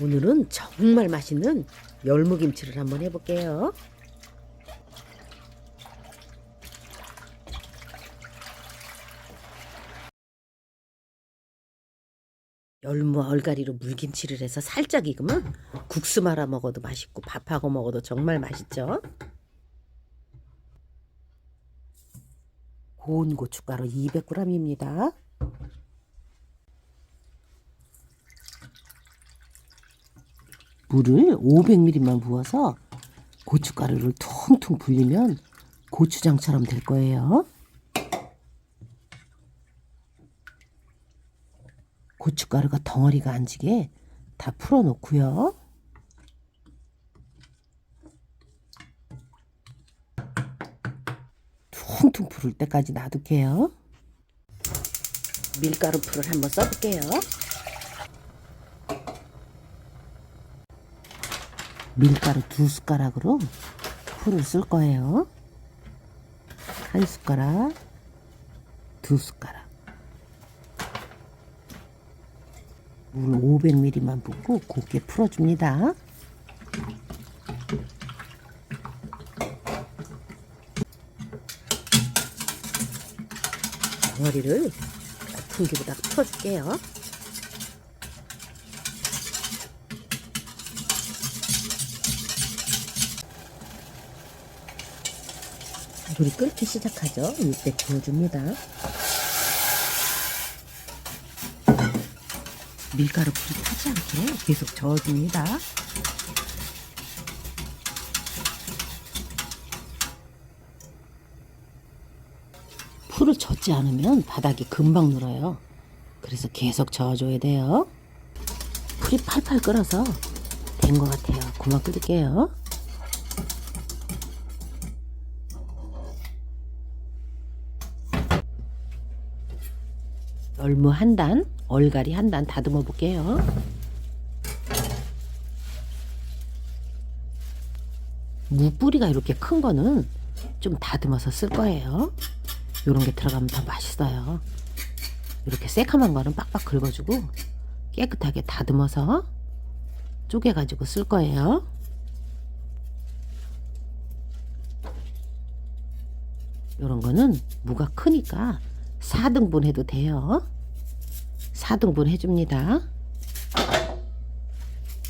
오늘은 정말 맛있는 열무김치를 한번 해볼게요. 열무 얼갈이로 물김치를 해서 살짝 익으면 국수 말아 먹어도 맛있고 밥하고 먹어도 정말 맛있죠. 고운 고춧가루 200g입니다. 물을 500ml만 부어서 고춧가루를 퉁퉁 불리면 고추장처럼 될 거예요. 고춧가루가 덩어리가 안 지게 다 풀어놓고요. 퉁퉁 부을 때까지 놔둘게요. 밀가루 풀을 한번 써볼게요. 밀가루 2숟가락으로 풀을 쓸 거예요. 1숟가락, 2숟가락. 물 500ml만 붓고 곱게 풀어줍니다. 덩어리를 높은 기보다 풀어줄게요. 물이 끓기 시작하죠. 이때 부어줍니다. 밀가루 불이 타지 않게 계속 저어줍니다. 풀을 젓지 않으면 바닥이 금방 눌어요. 그래서 계속 저어줘야 돼요. 풀이 팔팔 끓어서 된 것 같아요. 그만 끓일게요. 열무 1단, 얼갈이 1단 다듬어 볼게요. 무뿌리가 이렇게 큰 거는 좀 다듬어서 쓸 거예요. 요런 게 들어가면 더 맛있어요. 이렇게 새카만 거는 빡빡 긁어주고 깨끗하게 다듬어서 쪼개가지고 쓸 거예요. 요런 거는 무가 크니까 4등분 해도 돼요. 4등분 해줍니다.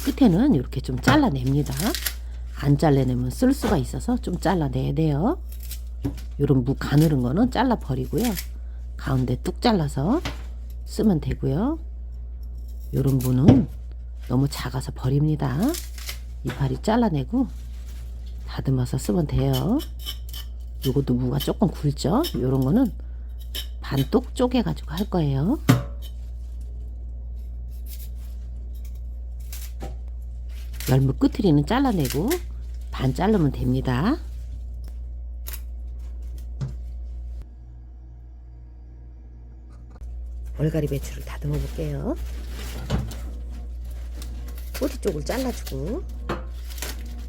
끝에는 이렇게 좀 잘라냅니다. 안 잘라내면 쓸 수가 있어서 좀 잘라내야 돼요. 요런 무 가늘은 거는 잘라 버리고요. 가운데 뚝 잘라서 쓰면 되고요. 요런 무는 너무 작아서 버립니다. 이파리 잘라내고 다듬어서 쓰면 돼요. 요것도 무가 조금 굵죠? 요런 거는 반뚝 쪼개 가지고 할 거예요. 열무 끝트리는 잘라내고 반 자르면 됩니다. 얼갈이 배추를 다듬어 볼게요. 꼬리 쪽을 잘라주고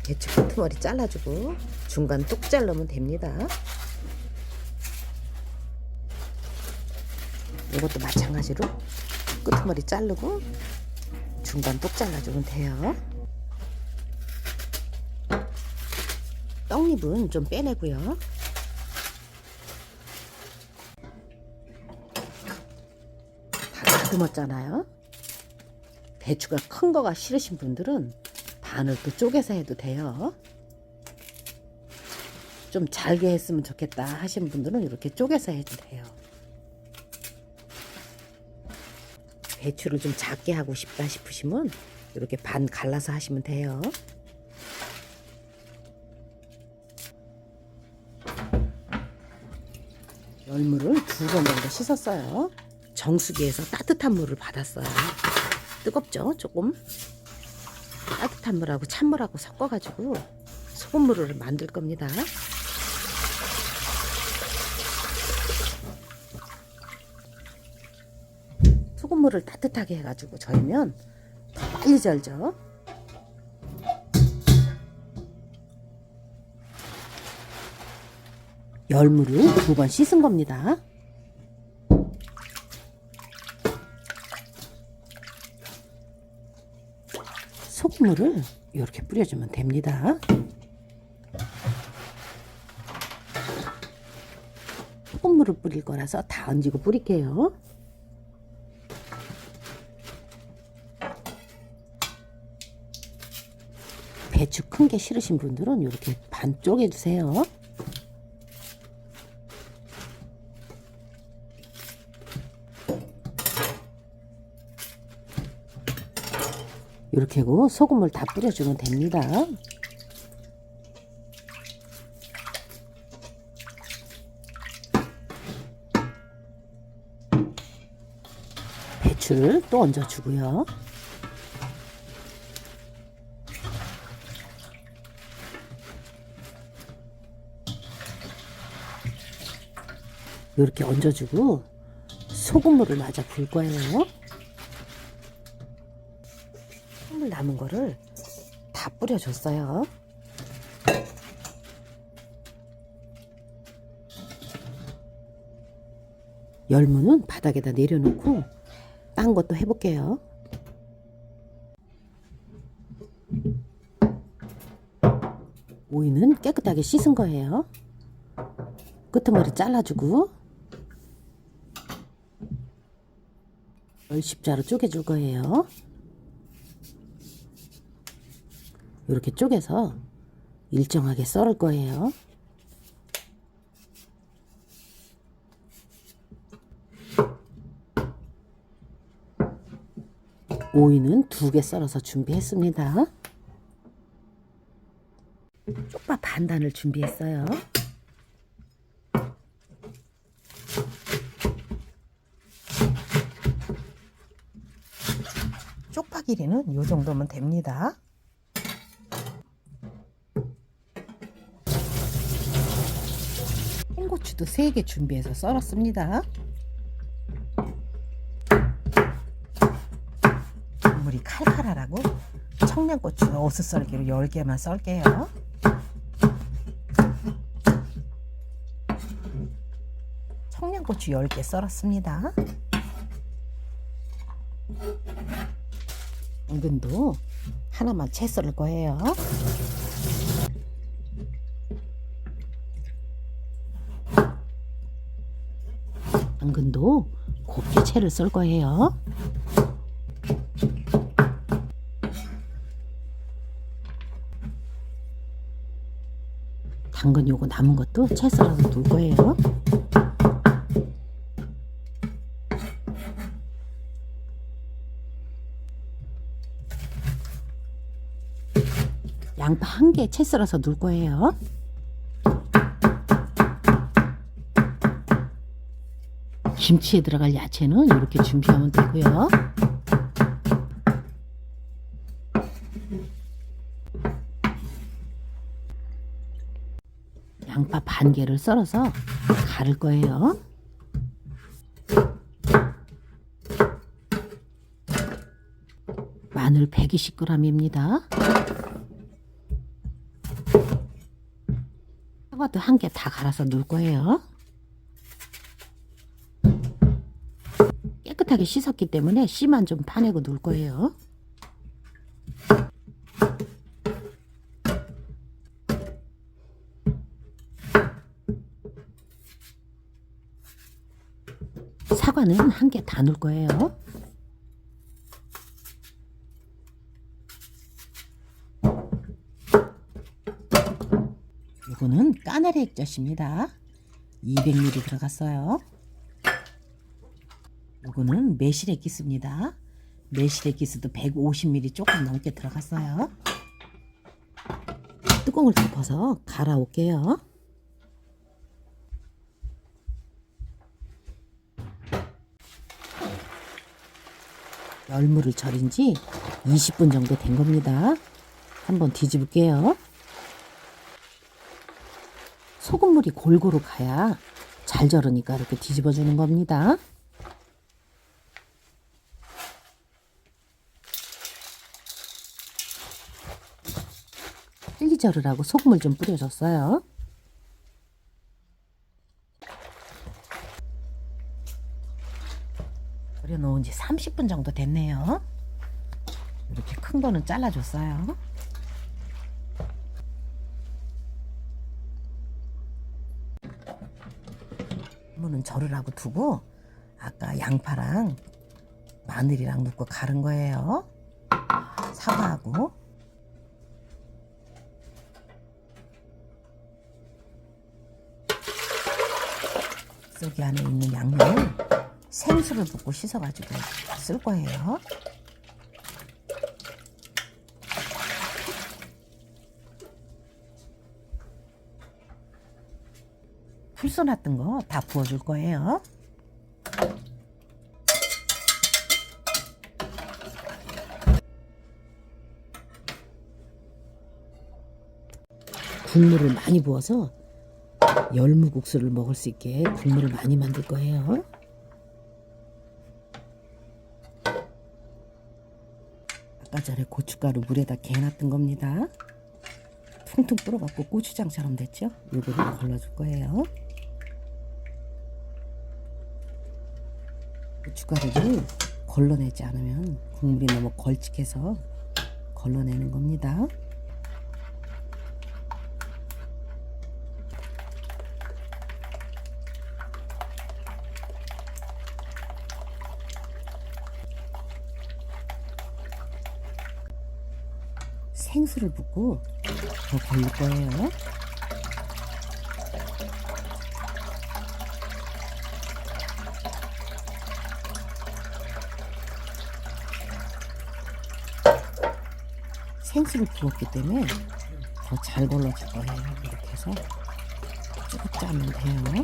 배추 끄트머리 잘라주고 중간 뚝 자르면 됩니다. 이것도 마찬가지로 끄트머리 자르고 중간 뚝 잘라주면 돼요. 떡잎은 좀 빼내고요. 다 다듬었잖아요. 배추가 큰 거가 싫으신 분들은 반을 또 쪼개서 해도 돼요. 좀 잘게 했으면 좋겠다 하신 분들은 이렇게 쪼개서 해도 돼요. 배추를 좀 작게 하고 싶다 싶으시면 이렇게 반 갈라서 하시면 돼요. 열무를 2번 정도 씻었어요. 정수기에서 따뜻한 물을 받았어요. 뜨겁죠? 조금 따뜻한 물하고 찬물하고 섞어가지고 소금물을 만들 겁니다. 소금물을 따뜻하게 해가지고 저으면 더 빨리 절죠. 열무를 2번 씻은 겁니다. 소금물을 이렇게 뿌려주면 됩니다. 소금물을 뿌릴 거라서 다 얹고 뿌릴게요. 배추 큰 게 싫으신 분들은 이렇게 반 쪼개주세요. 이렇게 하고 소금물 다 뿌려주면 됩니다. 배추를 또 얹어주고요. 이렇게 얹어주고 소금물을 마저 부을 거예요. 소금물 남은 거를 다 뿌려줬어요. 열무는 바닥에다 내려놓고 딴 것도 해볼게요. 오이는 깨끗하게 씻은 거예요. 끄트머리 잘라주고 십자로 쪼개줄 거예요. 이렇게 쪼개서 일정하게 썰을 거예요. 오이는 2개 썰어서 준비했습니다. 쪽파 반단을 준비했어요. 쪽파 길이는 이 정도면 됩니다. 홍고추도 3개 준비해서 썰었습니다. 물이 칼칼하라고 청양고추 어슷썰기로 10개만 썰게요. 청양고추 10개 썰었습니다. 당근도 하나만 채 썰을 거예요. 당근도 곱게 채를 썰 거예요. 당근 요거 남은 것도 채 썰어서 둘 거예요. 양파 1개 채 썰어서 넣을 거예요. 김치에 들어갈 야채는 이렇게 준비하면 되고요. 양파 반 개를 썰어서 갈을 거예요. 마늘 120g입니다. 사과도 1개 다 갈아서 넣을 거예요. 깨끗하게 씻었기 때문에 씨만 좀 파내고 넣을 거예요. 사과는 1개 다 넣을 거예요. 이거는 까나리 액젓입니다. 200ml 들어갔어요. 이거는 매실액기스입니다. 매실액기스도 150ml 조금 넘게 들어갔어요. 뚜껑을 덮어서 갈아올게요. 열무를 절인 지 20분 정도 된 겁니다. 한번 뒤집을게요. 소금물이 골고루 가야 잘 절으니까 이렇게 뒤집어 주는 겁니다. 빨리 절으라고 소금을 좀 뿌려줬어요. 절여놓은 지 30분 정도 됐네요. 이렇게 큰 큰 거는 잘라줬어요. 이거는 절을 하고 두고 아까 양파랑 마늘이랑 넣고 갈은 거예요. 사과하고. 여기 안에 있는 양념을 생수를 붓고 씻어가지고 쓸 거예요. 풀 쏘놨던 거 다 부어줄 거예요. 국물을 많이 부어서 열무국수를 먹을 수 있게 국물을 많이 만들 거예요. 아까 전에 고춧가루 물에다 개놨던 겁니다. 퉁퉁 불어갖고 고추장처럼 됐죠? 이거를 걸러줄 거예요. 고춧가루를 걸러내지 않으면 국물이 너무 걸쭉해서 걸러내는 겁니다. 생수를 붓고 더 걸릴 거예요. 생수를 부었기 때문에 더 잘 걸러질 거예요. 이렇게 해서 쭉 짜면 돼요.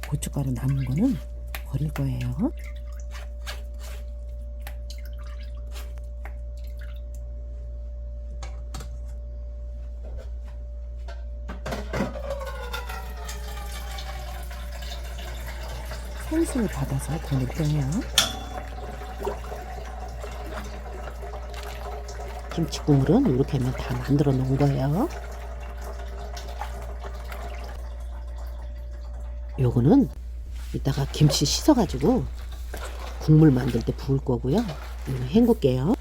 고춧가루 남은 거는 버릴 거예요. 생수를 받아서 더 넣을 거예요. 김치국물은 이렇게 하면 다 만들어 놓은 거예요. 요거는 이따가 김치 씻어가지고 국물 만들 때 부을 거고요. 이거 헹굴게요.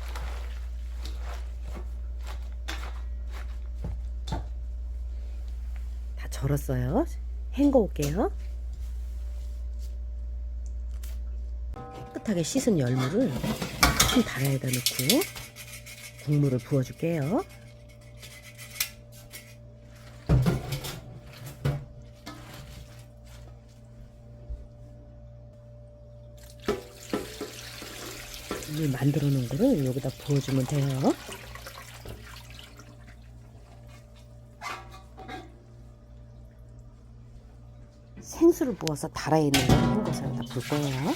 다 절었어요. 헹궈 올게요. 깨끗하게 씻은 열무를 큰 다라에다 넣고 국물을 부어줄게요. 이 만들어 놓은 거를 여기다 부어주면 돼요. 생수를 부어서 달아 있는 걸 헹궈서 여기다 부을 거예요.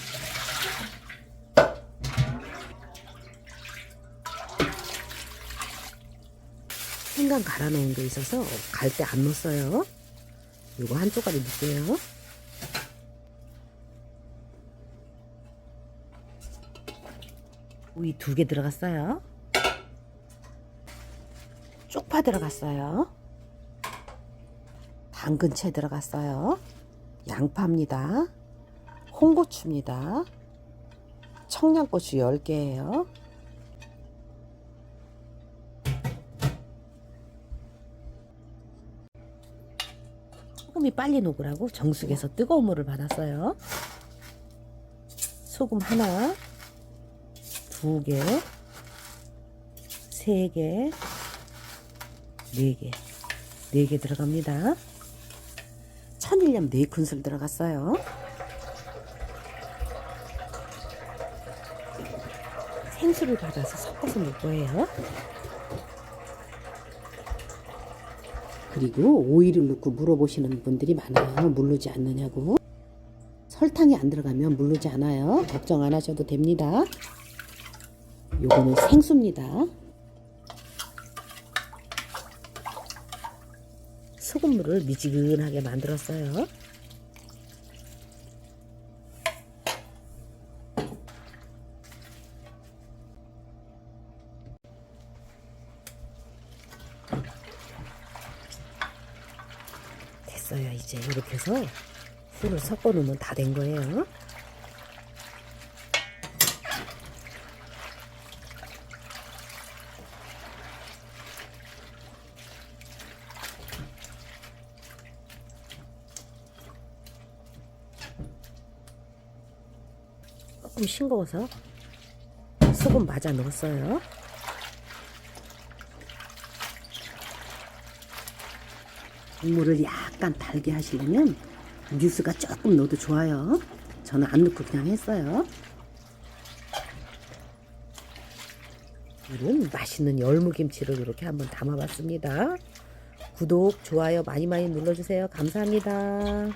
생강 갈아 놓은 게 있어서 갈 때 안 넣었어요. 이거 한 쪼가리 넣을게요. 우유 2개 들어갔어요. 쪽파 들어갔어요. 당근채 들어갔어요. 양파입니다. 홍고추입니다. 청양고추 10개예요. 소금이 빨리 녹으라고 정수기에서 뜨거운 물을 받았어요. 소금 하나, 2개, 3개, 4개, 4개 들어갑니다. 천일염 4큰술 들어갔어요. 생수를 받아서 섞어서 넣을 거예요. 그리고 오이를 넣고 물어보시는 분들이 많아요. 물르지 않느냐고. 설탕이 안 들어가면 물르지 않아요. 걱정 안 하셔도 됩니다. 요거는 생수입니다. 소금물을 미지근하게 만들었어요. 됐어요. 이제 이제 이렇게 해서 술을 섞어 놓으면 다 된 거예요. 조금 싱거워서 소금 맞아 넣었어요. 국물을 약간 달게 하시려면 뉴스가 조금 넣어도 좋아요. 저는 안 넣고 그냥 했어요. 이런 맛있는 열무김치를 이렇게 한번 담아봤습니다. 구독, 좋아요 많이 많이 눌러주세요. 감사합니다.